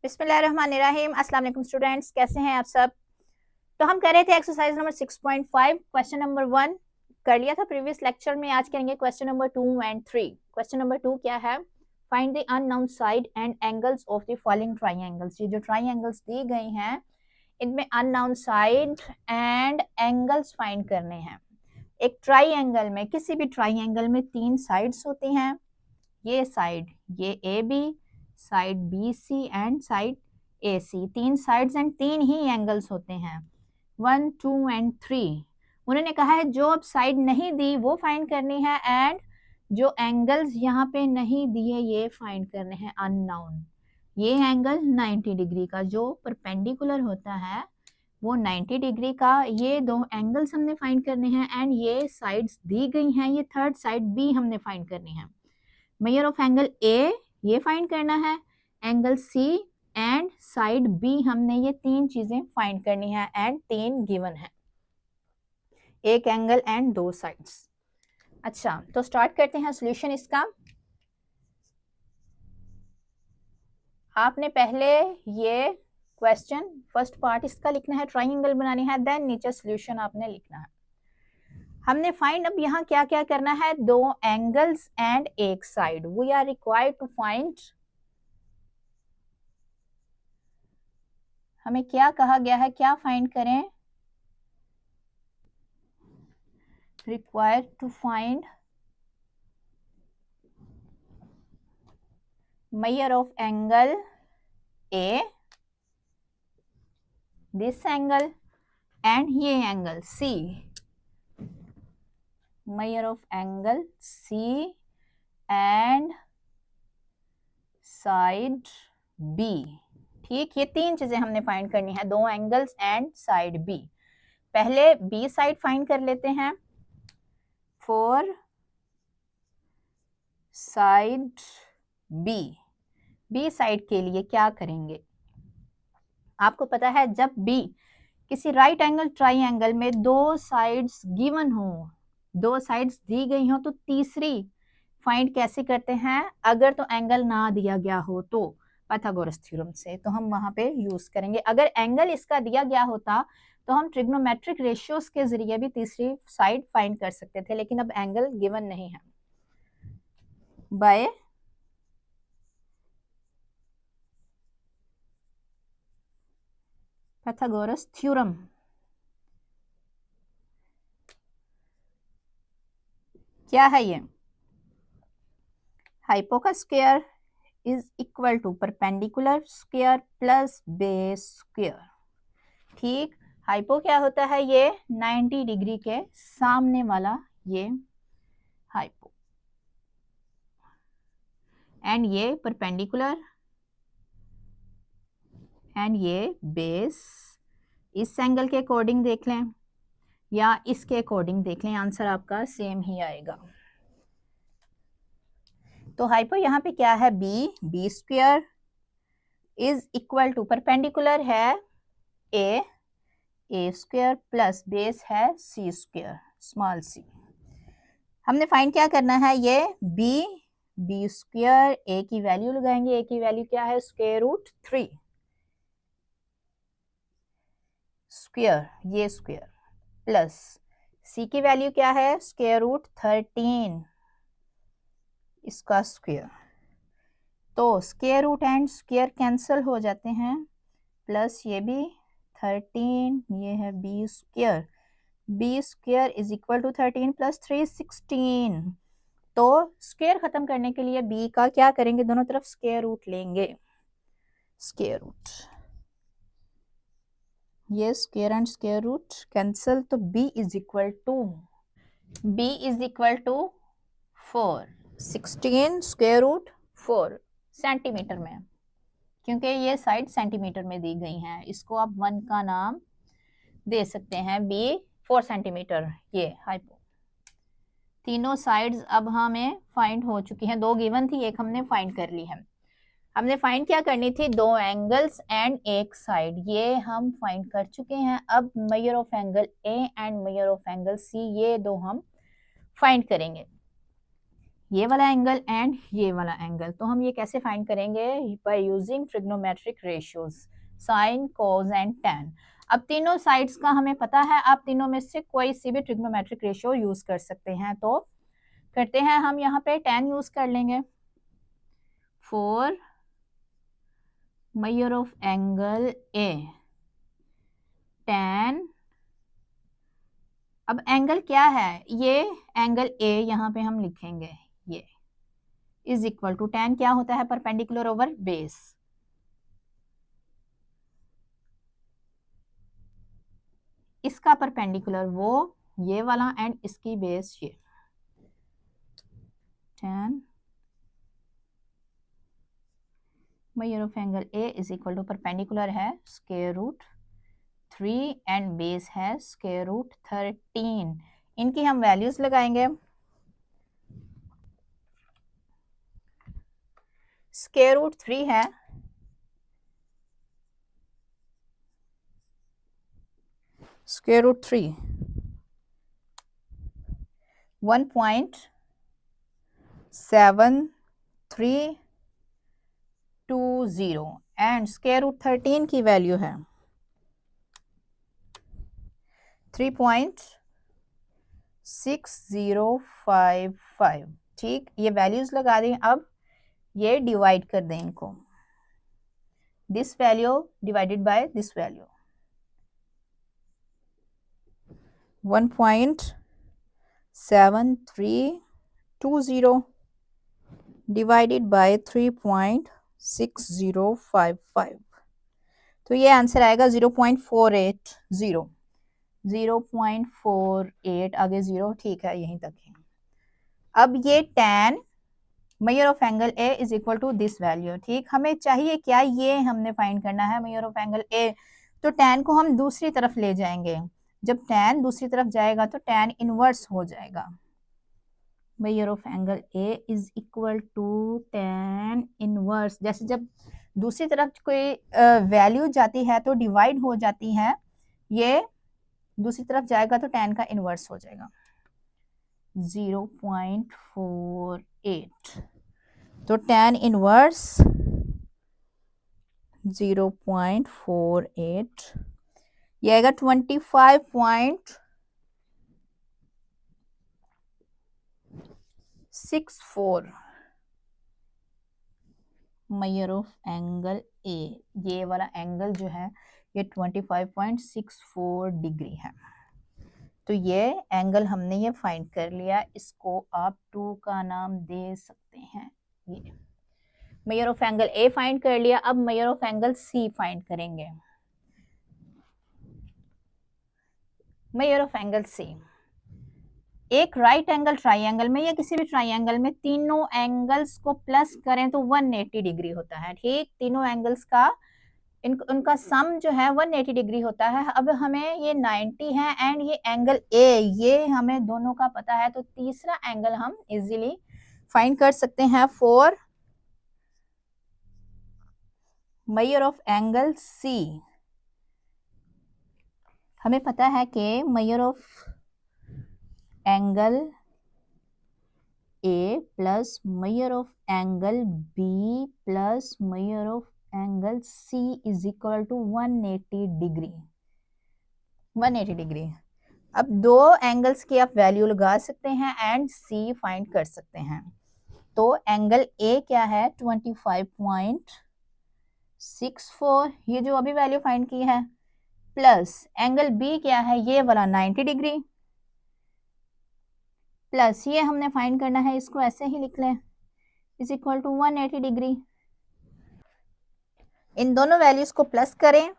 बिस्मिल्लाहिर्रहमानिर्रहीम। अस्सलाम वालेकुम स्टूडेंट्स, कैसे हैं आप सब। तो हम कर रहे थे एक्सरसाइज नंबर 6.5 क्वेश्चन नंबर 1 कर लिया था प्रीवियस लेक्चर में। आज करेंगे question number 2 and 3। Question number 2 क्या है, find the unknown side and angles of the following triangles. ये जो ट्राइंगल्स दी गई हैं इनमें unknown side and angles find करने हैं। एक ट्राइंगल में, किसी भी ट्राइंगल में 3 साइड्स होती हैं। ये साइड, ये A B, side B C and side A C, 3 sides and 3 ही एंगल्स होते हैं, 1 2 एंड 3। उन्होंने कहा है जो अब साइड नहीं दी वो फाइंड करनी है एंड जो एंगल्स यहाँ पे नहीं दिए ये फाइंड करने हैं अननोन। ये एंगल 90 डिग्री का जो परपेंडिकुलर होता है वो 90 डिग्री का, ये दो एंगल्स हमने फाइंड करने हैं एंड ये साइड्स दी गई हैं, ये थर्ड साइड बी हमने फाइंड करनी है। मेजर ऑफ एंगल ए ये फाइंड करना है, angle C and side B हमने ये 3 चीजें फाइंड करनी है एंड 3 गिवन है, एक एंगल एंड 2 साइड्स। अच्छा, तो स्टार्ट करते हैं सॉल्यूशन इसका। आपने पहले ये क्वेश्चन फर्स्ट पार्ट इसका लिखना है, ट्राइंगल बनानी है, देन नीचे सॉल्यूशन आपने लिखना है। हमने फाइंड अब यहाँ क्या क्या करना है, 2 एंगल्स एंड एक साइड। We are required to find, हमें क्या कहा गया है, क्या फाइंड करें, required to find measure of angle A, this angle and ये angle C, measure of angle C and side B। ठीक, ये 3 चीजें हमने फाइंड करनी है, 2 एंगल्स एंड साइड B। पहले B साइड फाइंड कर लेते हैं। फॉर साइड B साइड के लिए क्या करेंगे, आपको पता है जब B किसी राइट एंगल ट्राइंगल में 2 साइड्स गिवन हो, 2 साइड्स दी गई हो, तो तीसरी फाइंड कैसे करते हैं, अगर तो एंगल ना दिया गया हो तो पाइथागोरस थ्योरम से, तो हम वहां पे यूज करेंगे। अगर एंगल इसका दिया गया होता तो हम ट्रिग्नोमेट्रिक रेशियोज के जरिए भी तीसरी साइड फाइंड कर सकते थे, लेकिन अब एंगल गिवन नहीं है। बाय पाइथागोरस थ्योरम, क्या है ये, हाइपो का square is equal to perpendicular square plus base square. ठीक, हाइपो क्या होता है, ये 90 डिग्री के सामने वाला ये हाइपो, एंड ये परपेंडिकुलर एंड ये बेस। इस एंगल के अकॉर्डिंग देख लें या इसके अकॉर्डिंग देख लें, आंसर आपका सेम ही आएगा। तो हाइपो यहाँ पे क्या है, B square is equal to perpendicular है ए स्क्वायर प्लस बेस है सी स्क्वायर स्मॉल सी। हमने फाइंड क्या करना है, ये बी स्क्वायर, ए की वैल्यू लगाएंगे, ए की वैल्यू क्या है, स्क्वायर रूट 3 स्क्वायर, ये स्क्वायर प्लस सी की वैल्यू क्या है, स्क्वायर रूट 13 इसका स्क्वायर। तो square root and square cancel हो जाते हैं, प्लस ये भी 13, ये है B square is equal to 13 plus 3 16। तो स्क्वायर खत्म करने के लिए b का क्या करेंगे, दोनों तरफ स्क्वायर रूट लेंगे, स्क्वायर रूट, ये square and square root cancel, तो b is equal to 4, 16 square root 4 centimetre में, क्योंकि ये साइड सेंटीमीटर में दी गई हैं, इसको आप 1 का नाम दे सकते हैं, b 4 सेंटीमीटर। ये हाइपो, तीनों साइड्स अब हमें फाइंड हो चुकी हैं, 2 गिवन थी, एक हमने फाइंड कर ली है। हमने फाइंड क्या करनी थी, 2 एंगल्स एंड एक साइड, ये हम फाइंड कर चुके हैं। अब measure of angle A and measure of angle C, ये 2 हम फाइंड करेंगे। ये वाला एंगल एंड ये वाला एंगल। तो हम ये कैसे फाइंड करेंगे? By using trigonometric ratios, sine, cos and tan. अब तीनों साइड्स का हमें पता है, आप तीनों में से कोई सी भी ट्रिग्नोमेट्रिक रेशियो यूज कर सकते हैं। तो करते हैं हम यहाँ पे टैन यूज कर लेंगे for measure of angle A. Tan, अब एंगल क्या है? ये एंगल ए यहाँ पे हम लिखेंगे, ये इज इक्वल टू टैन क्या होता है? Perpendicular over base. इसका परपेंडिकुलर वो ये वाला एंड इसकी बेस ये। Tan measure of angle A is equal to perpendicular है स्क्वायर रूट 3 एंड बेस है स्क्वायर रूट 13। इनकी हम वैल्यूज लगाएंगे। स्क्वायर रूट 3 है, square root 3 1.7320 and square root 13 की वैल्यू है 3.6055। ठीक, ये वैल्यूज लगा दें। अब ये डिवाइड कर दें इनको, this value divided by this value, 1.7320 divided by 3.6055। तो ये आंसर आएगा 0.480, 0.48, आगे 0 ठीक है, यहीं तक है। अब ये tan measure of angle A is equal to this value. ठीक, हमें चाहिए क्या? ये हमने फाइंड करना है मेजर ऑफ एंगल ए। तो tan को हम दूसरी तरफ ले जाएंगे। जब tan दूसरी तरफ जाएगा तो tan इनवर्स हो जाएगा। Measure of angle A is equal to tan inverse. जैसे जब दूसरी तरफ कोई वैल्यू जाती है तो डिवाइड हो जाती है, ये दूसरी तरफ जाएगा तो tan का इनवर्स हो जाएगा 0.48। तो tan इनवर्स 0.48, ये आएगा 25.64 मेजर ऑफ एंगल ए। ये वाला एंगल जो है ये 25.64 डिग्री है। तो ये एंगल हमने ये फाइंड कर लिया, इसको आप 2 का नाम दे सकते हैं। ये measure of angle A find कर लिया। अब measure of angle C find करेंगे। मेजर ऑफ एंगल सी, एक राइट एंगल ट्राइंगल में या किसी भी ट्राइंगल में तीनों एंगल्स को प्लस करें तो 180 डिग्री होता है। ठीक, तीनों एंगल्स का उनका सम जो है 180 डिग्री होता है। अब हमें ये 90 है एंड ये एंगल ए, ये हमें दोनों का पता है, तो तीसरा एंगल हम इजीली फाइंड कर सकते हैं for measure of angle C. हमें पता है कि measure of angle A plus measure of angle B plus measure of angle C is equal to 180 degree. 180 degree. अब दो एंगल्स की आप वैल्यू लगा सकते हैं एंड सी फाइंड कर सकते हैं। तो एंगल ए क्या है? 25.64, ये जो अभी वैल्यू फाइंड की है, प्लस एंगल बी क्या है? ये वाला 90 डिग्री, प्लस ये हमने फाइंड करना है, इसको ऐसे ही लिख लें, इज इक्वल टू 180 डिग्री। इन दोनों वैल्यूज को प्लस करें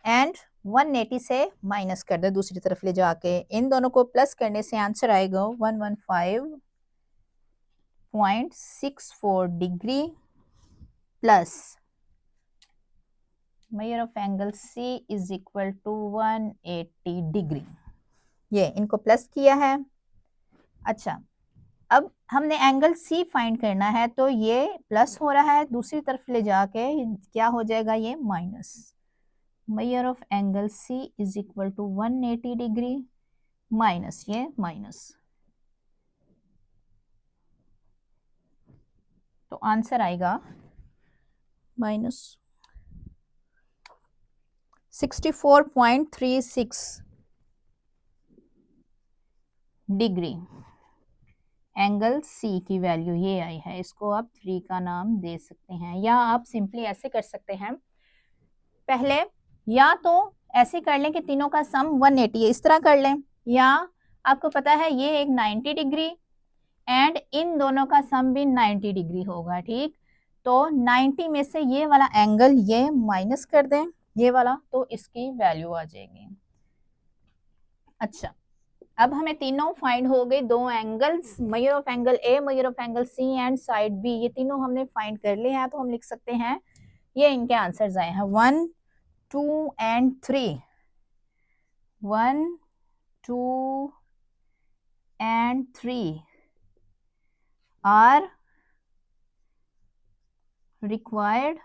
एंड 180 से माइनस कर दे दूसरी तरफ ले जाके। इन दोनों को प्लस करने से आंसर आएगा 115.64 degree plus measure of angle C is equal to 180 degree. ये इनको प्लस किया है। अच्छा, अब हमने एंगल सी फाइंड करना है, तो ये प्लस हो रहा है, दूसरी तरफ ले जाके क्या हो जाएगा? ये minus. Measure of angle C is equal to 180 degree minus ये माइनस तो आंसर आएगा -64.36 डिग्री। एंगल सी की वैल्यू ये आई है, इसको आप 3 का नाम दे सकते हैं, या आप सिंपली ऐसे कर सकते हैं, पहले या तो ऐसे कर लें कि तीनों का सम 180 है, इस तरह कर लें, या आपको पता है ये एक 90 डिग्री एंड इन दोनों का सम भी 90 डिग्री होगा, ठीक। तो 90 में से ये वाला एंगल ये माइनस कर दें, ये वाला, तो इसकी वैल्यू आ जाएगी। अच्छा, अब हमें तीनों फाइंड हो गए, दो angles, measure of angle A, measure of angle C and side B, ये तीनों हमने फाइंड कर लिए हैं। तो हम लिख सकते हैं ये इनके आंसर्स आए हैं 1, 2 and 3। 1, 2 and 3 are required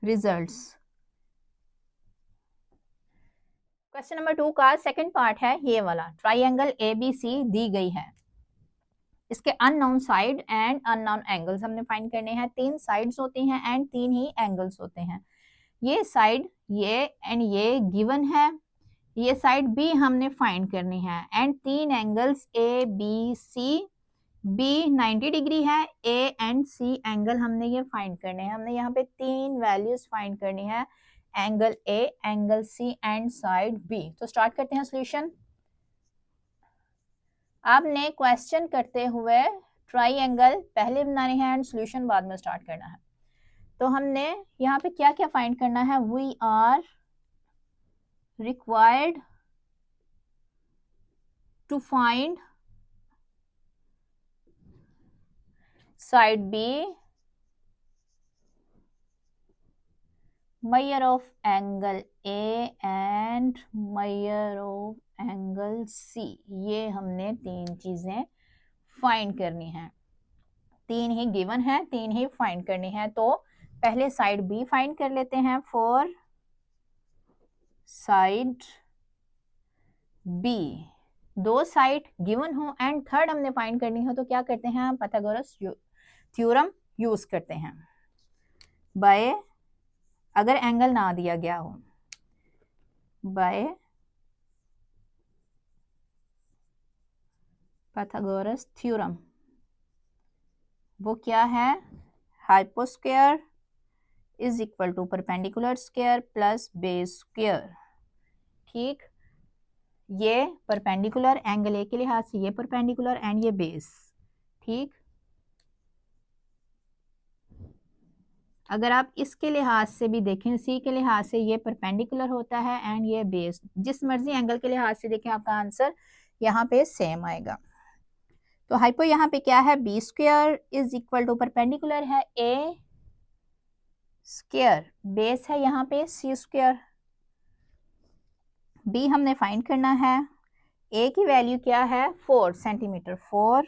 results। Question number 2 का सेकंड पार्ट है ये वाला, ट्राइंगल ABC दी गई है, इसके unknown side and unknown angles हमने फाइंड करने हैं। 3 साइड्स होती हैं एंड 3 ही एंगल्स होते हैं। ये साइड ये एंड ये गिवन है, ये साइड B हमने फाइंड करनी है and 3 angles ABC, B 90 degree है, A एंड C एंगल हमने ये फाइंड करने हैं। हमने यहाँ पे 3 वैल्यूज फाइंड करनी है, angle A, angle C and side B। तो स्टार्ट करते हैं सॉल्यूशन। आपने क्वेश्चन करते हुए ट्राइंगल पहले बनाने हैं एंड सॉल्यूशन बाद में स्टार्ट करना है। तो हमने यहाँ पे क्या क्या फाइंड करना है, we are required to find side B, measure of angle A and measure of angle C। ये हमने 3 चीजें फाइंड करनी है, 3 ही गिवन है, 3 ही फाइंड करनी है। तो पहले साइड B फाइंड कर लेते हैं, for side B 2 side given हो एंड थर्ड हमने फाइंड करनी हो, तो क्या करते हैं हम, पाइथागोरस थ्योरम यूज करते हैं। बाय, अगर एंगल ना दिया गया हो, बाय पाइथागोरस थ्योरम, वो क्या है, hypo square is equal to perpendicular square plus base square, ठीक। ये परपेंडिकुलर एंगल ए के लिहाज से, ये परपेंडिकुलर एंड ये बेस, ठीक। अगर आप इसके लिहाज से भी देखें, सी के लिहाज से ये परपेंडिकुलर होता है एंड ये बेस, जिस मर्जी एंगल के लिहाज से देखें आपका आंसर यहाँ पे सेम आएगा। तो हाइपो यहाँ पे क्या है, B square is equal to perpendicular है ए स्क्वायर, बेस है यहाँ पे सी स्क्वायर। बी हमने फाइंड करना है, ए की वैल्यू क्या है 4 सेंटीमीटर, 4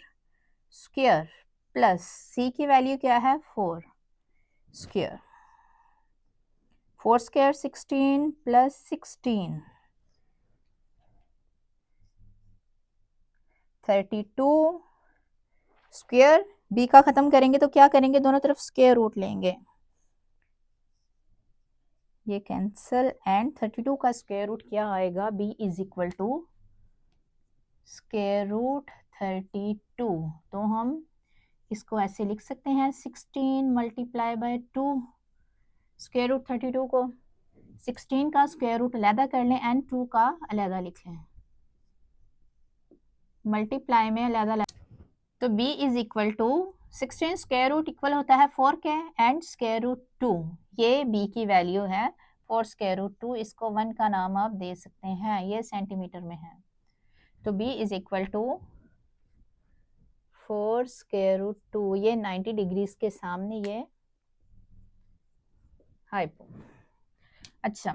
स्क्वायर प्लस सी की वैल्यू क्या है 4 square, 4 square 16 plus 16 32 square. B का खत्म करेंगे तो क्या करेंगे, दोनों तरफ स्क्वायर रूट लेंगे, ये कैंसल एंड 32 का स्क्वायर रूट क्या आएगा, b is equal to square root 32। तो हम इसको ऐसे लिख सकते हैं 16 मल्टीप्लाई बाय 2 स्क्वायर रूट 32 को, 16 का स्क्वायर रूट अलहदा कर लें एंड 2 का अलहदा लिख लें, मल्टीप्लाई में अलहदा। तो b is equal to 16 square root equal होता है 4 के एंड स्क्वायर रूट 2, ये b की वैल्यू है 4 स्क्वायर रूट 2, इसको 1 का नाम आप दे सकते हैं, ये सेंटीमीटर में है। तो b is equal to 4 square root 2, ये 90 डिग्रीज के सामने ये हाइपो। अच्छा,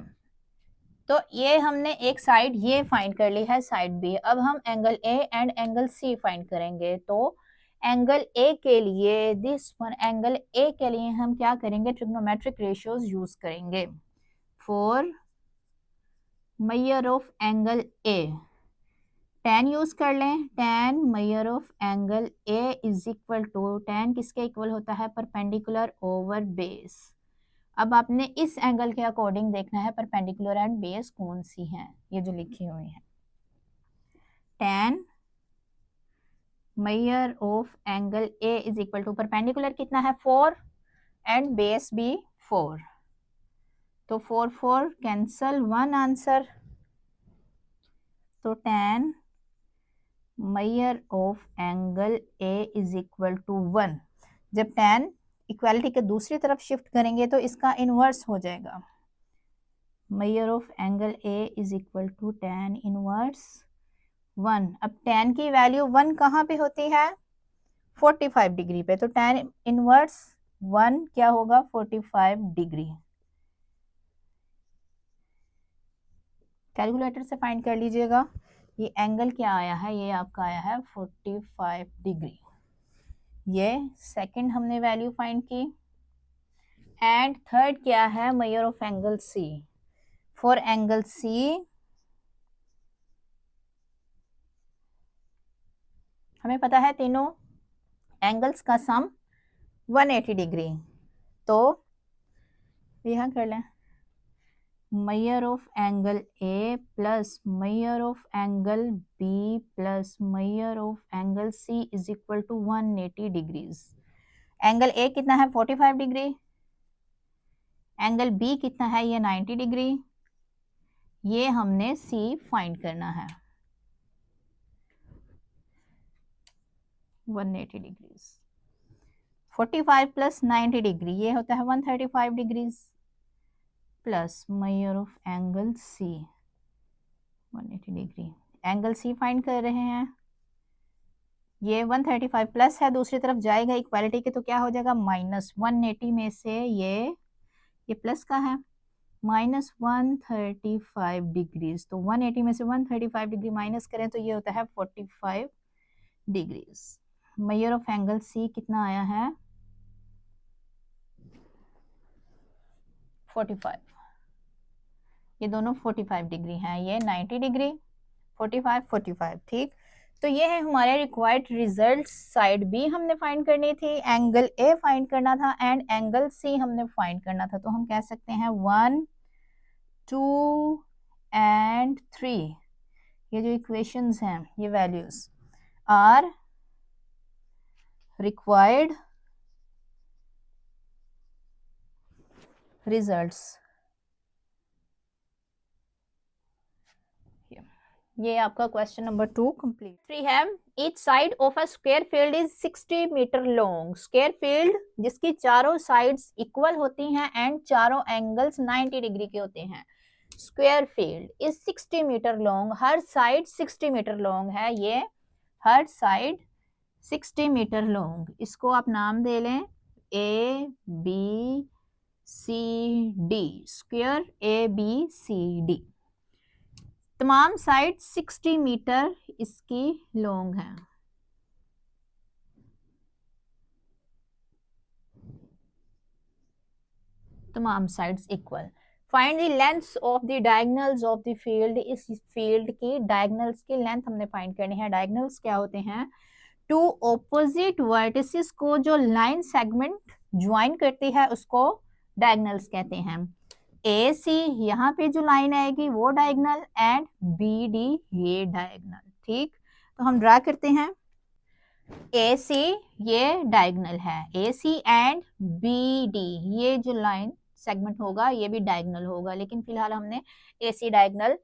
तो ये हमने एक साइड ये फाइंड कर ली है, साइड बी। अब हम angle A and angle C find करेंगे। तो एंगल ए के लिए, दिस वन एंगल ए के लिए हम क्या करेंगे, ट्रिग्नोमेट्रिक रेशियोज यूज करेंगे। For measure of angle A, tan use कर लें, tan measure of angle A is equal to, tan किसके इक्वल होता है, परपेंडिकुलर ओवर बेस। अब आपने इस एंगल के अकॉर्डिंग देखना है परपेंडिकुलर एंड बेस कौन सी है, ये जो लिखी हुई है। tan measure of angle A is equal to, perpendicular कितना है 4 एंड बेस भी 4, तो 4 4 कैंसल, 1 आंसर। तो tan measure of angle A is equal to 1। जब tan इक्वालिटी के दूसरी तरफ शिफ्ट करेंगे तो इसका इनवर्स हो जाएगा। Measure of angle A is equal to tan inverse 1। अब tan की वैल्यू 1 कहाँ पे होती है, 45 डिग्री पे, तो tan इनवर्स 1 क्या होगा, 45 डिग्री। कैलकुलेटर से फाइंड कर लीजिएगा, ये एंगल क्या आया है, ये आपका आया है 45 डिग्री। ये सेकंड हमने वैल्यू फाइंड की। एंड थर्ड क्या है, measure of angle C. For angle C हमें पता है तीनों एंगल्स का सम 180 डिग्री, तो यहां कर लें measure of angle A plus measure of angle B plus measure of angle C is equal to 180 degrees. Angle A कितना है 45 डिग्री, एंगल बी कितना है ये 90 डिग्री, ये हमने सी फाइंड करना है 180 डिग्रीज। 45 प्लस 90 डिग्री ये होता है 135 degrees, plus measure of angle C 180 degree. Angle C find कर रहे हैं, ये 135 प्लस है, दूसरी तरफ जाएगा इक्वालिटी के तो क्या हो जाएगा, माइनस 180 में से ये प्लस का है, माइनस 135 डिग्रीज। तो 180 में से 135 डिग्री माइनस करें तो ये होता है 45 degrees. Measure of angle C कितना आया है 45, ये दोनों 45 डिग्री हैं, ये 90 डिग्री 45 45, ठीक। तो ये है हमारे रिक्वायर्ड रिजल्ट। साइड बी हमने फाइंड करनी थी, एंगल ए फाइंड करना था एंड एंगल सी हमने फाइंड करना था। तो हम कह सकते हैं 1 2 एंड 3, ये जो इक्वेशंस हैं ये वैल्यूज आर रिक्वायर्ड रिजल्ट्स। ये आपका क्वेश्चन नंबर 2 कंप्लीट। 3 है, each side of a square field is 60 metre long. Square field जिसकी चारों साइड्स इक्वल होती हैं एंड चारों एंगल्स 90 डिग्री के होते हैं। Square field is 60 metre long, हर साइड 60 मीटर लॉन्ग है, ये हर साइड 60 मीटर लॉन्ग। इसको आप नाम दे लें A B C D, square A B C D. तमाम साइड 60 मीटर इसकी लॉन्ग है। तमाम sides equal. Find the lengths of the diagonals of the field. इस फील्ड की डायगोनल्स की लेंथ हमने फाइंड करनी है। डायगोनल्स क्या होते हैं, टू ऑपोजिट वर्टिसेस को जो लाइन सेगमेंट ज्वाइन करती है उसको डायगोनल्स कहते हैं। ए सी यहाँ पे जो लाइन आएगी वो डायगोनल एंड बी डी ये डायगोनल, ठीक। तो हम ड्रा करते हैं, ए सी ये डायगोनल है, ए सी एंड बी डी ये जो लाइन सेगमेंट होगा ये भी डायगोनल होगा, लेकिन फिलहाल हमने ए सी डायगोनल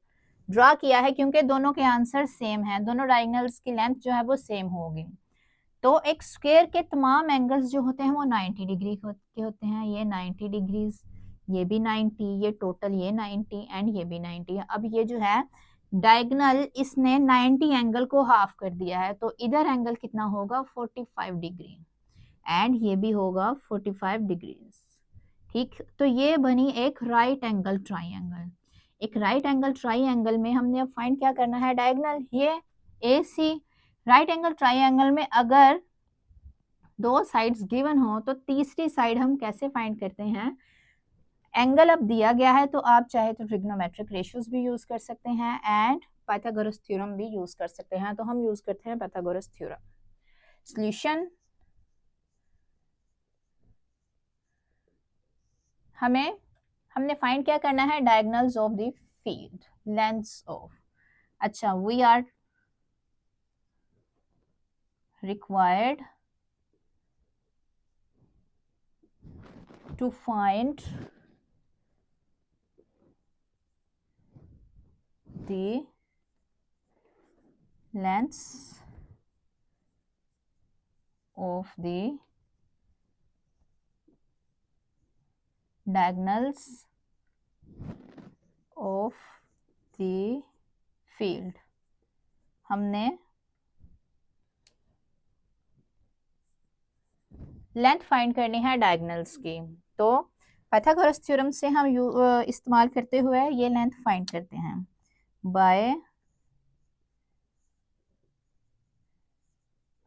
ड्रा किया है क्योंकि दोनों के आंसर सेम हैं, दोनों डायगोनल्स की लेंथ जो है वो सेम होगी। तो एक स्क्वायर के तमाम एंगल्स जो होते हैं वो 90 डिग्री के होते हैं, ये 90 डिग्रीज, ये भी 90, ये टोटल ये 90 एंड ये भी 90 है। अब ये जो है डायगोनल इसने 90 एंगल को हाफ कर दिया है, तो इधर एंगल कितना होगा 45 डिग्री एंड ये भी होगा 45 डिग्रीज, ठीक। तो ये बनी एक राइट एंगल ट्राइंगल। एक राइट एंगल ट्राइंगल में हमने अब फाइंड क्या करना है, डायगोनल ये ए सी। राइट एंगल ट्राइंगल में अगर दो साइड्स गिवन हो तो तीसरी साइड हम कैसे फाइंड करते हैं, एंगल अब दिया गया है तो आप चाहे तो ट्रिग्नोमेट्रिक रेशियोज भी यूज कर सकते हैं एंड पाइथागोरस थ्योरम भी यूज कर सकते हैं, तो हम यूज करते हैं पाइथागोरस थ्योरम। सॉल्यूशन, हमने फाइंड क्या करना है, diagonals of the field, lengths of, अच्छा we are required to find the lengths of the diagonals of the field। हमने लेंथ फाइंड करनी है डायगोनल्स की, तो पाइथागोरस थ्योरम से हम इस्तेमाल करते हुए ये लेंथ फाइंड करते हैं बाय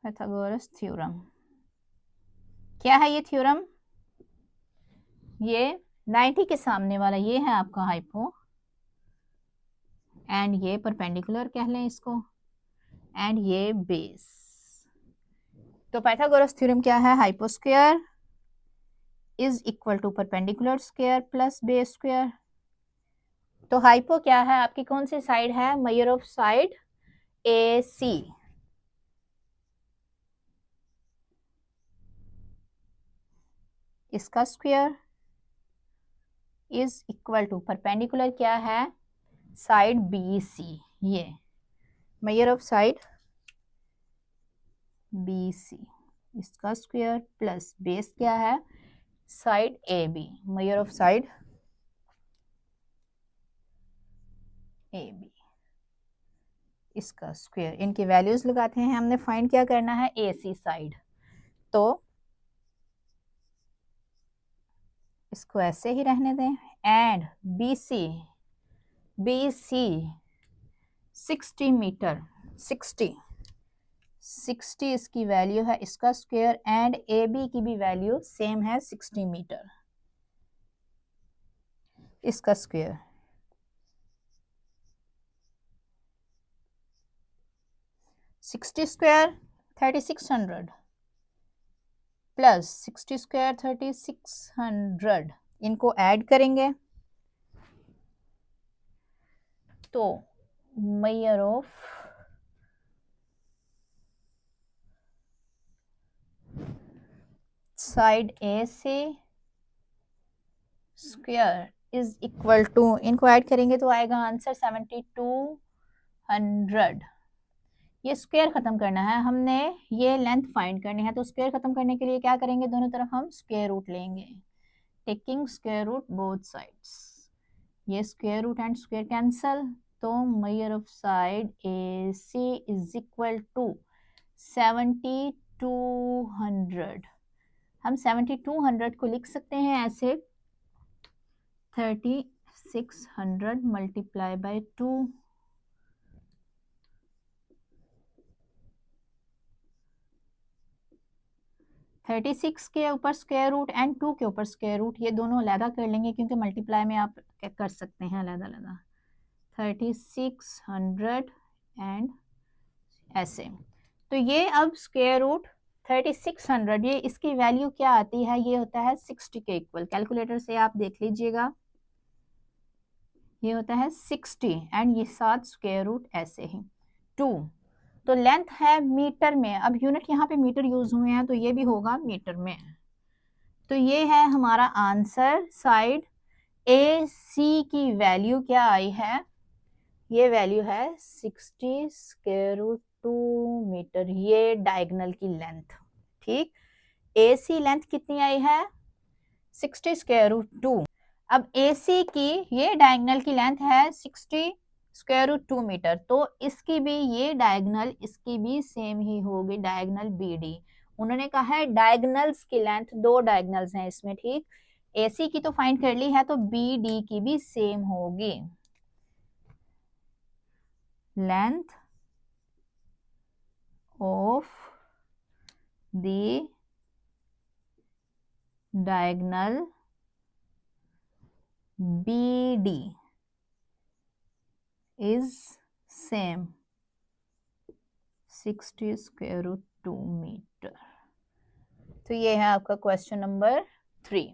पाइथागोरस थ्योरम। क्या है ये थ्योरम, ये 90 के सामने वाला ये है आपका हाइपो, एंड ये परपेंडिकुलर कह लें इसको, एंड ये बेस। तो पाइथागोरस थ्योरम क्या है, hypo square is equal to perpendicular square plus base square. तो हाइपो क्या है, आपकी कौन सी साइड है, measure of side A C, इसका square is equal to perpendicular क्या है, साइड बी सी, ये measure of side B C, इसका स्क्वायर प्लस बेस क्या है, side A B, measure of side A B, इसका स्क्वायर। इनकी वैल्यूज लगाते हैं, हमने फाइंड क्या करना है, ए सी साइड, तो इसको ऐसे ही रहने दें, एंड बी सी 60 मीटर, 60 इसकी वैल्यू है, इसका स्क्वायर, एंड ए बी की भी वैल्यू सेम है 60 मीटर, इसका square. Sixty square 3600 plus 60 square 3600, इनको ऐड करेंगे तो मेजर ऑफ साइड ए से स्क्वायर इज इक्वल टू, इनको ऐड करेंगे तो आएगा आंसर 7200। ये स्क्वायर खत्म करना है हमने, ये लेंथ फाइंड करनी है, तो स्क्वायर खत्म करने के लिए क्या करेंगे, दोनों तरफ हम स्क्वायर रूट लेंगे, taking square root both sides, ये square root and square cancel, तो measure of side A C is equal to 7200। हम 7200 को लिख सकते हैं ऐसे, 3600 मल्टीप्लाई बाय 2, 36 के ऊपर स्क्वायर रूट एंड 2 के ऊपर स्क्वायर रूट, ये दोनों अलग कर लेंगे क्योंकि मल्टीप्लाई में आप कर सकते हैं अलग अलग, 3600 एंड ऐसे। तो ये अब स्क्वायर रूट 3600, ये इसकी वैल्यू क्या आती है, ये होता है 60 के इक्वल, कैलकुलेटर से आप देख लीजिएगा, ये होता है 60 एंड ये 7 स्क्वायर रूट ऐसे ही 2, तो लेंथ है मीटर में, अब यूनिट यहाँ पे मीटर यूज हुए हैं तो ये भी होगा मीटर में, तो ये है हमारा आंसर। साइड ए सी की वैल्यू क्या आई है, ये वैल्यू है 60 स्क्वायर रूट 2 मीटर, ये डायगोनल की लेंथ, ठीक। ए सी लेंथ कितनी आई है, 60 स्क्वायर रूट 2। अब ए सी की ये डायगोनल की लेंथ है 60 स्क्वायर रूट 2 मीटर, तो इसकी भी ये डायगोनल इसकी भी सेम ही होगी, डायगोनल बी डी। उन्होंने कहा है डायगोनल्स की लेंथ, दो डायगोनल्स हैं इसमें, ठीक। एसी की तो फाइंड कर ली है, तो बी डी की भी सेम होगी, length of the diagonal B D is same 60√2 metre. तो ये है आपका क्वेश्चन नंबर 3।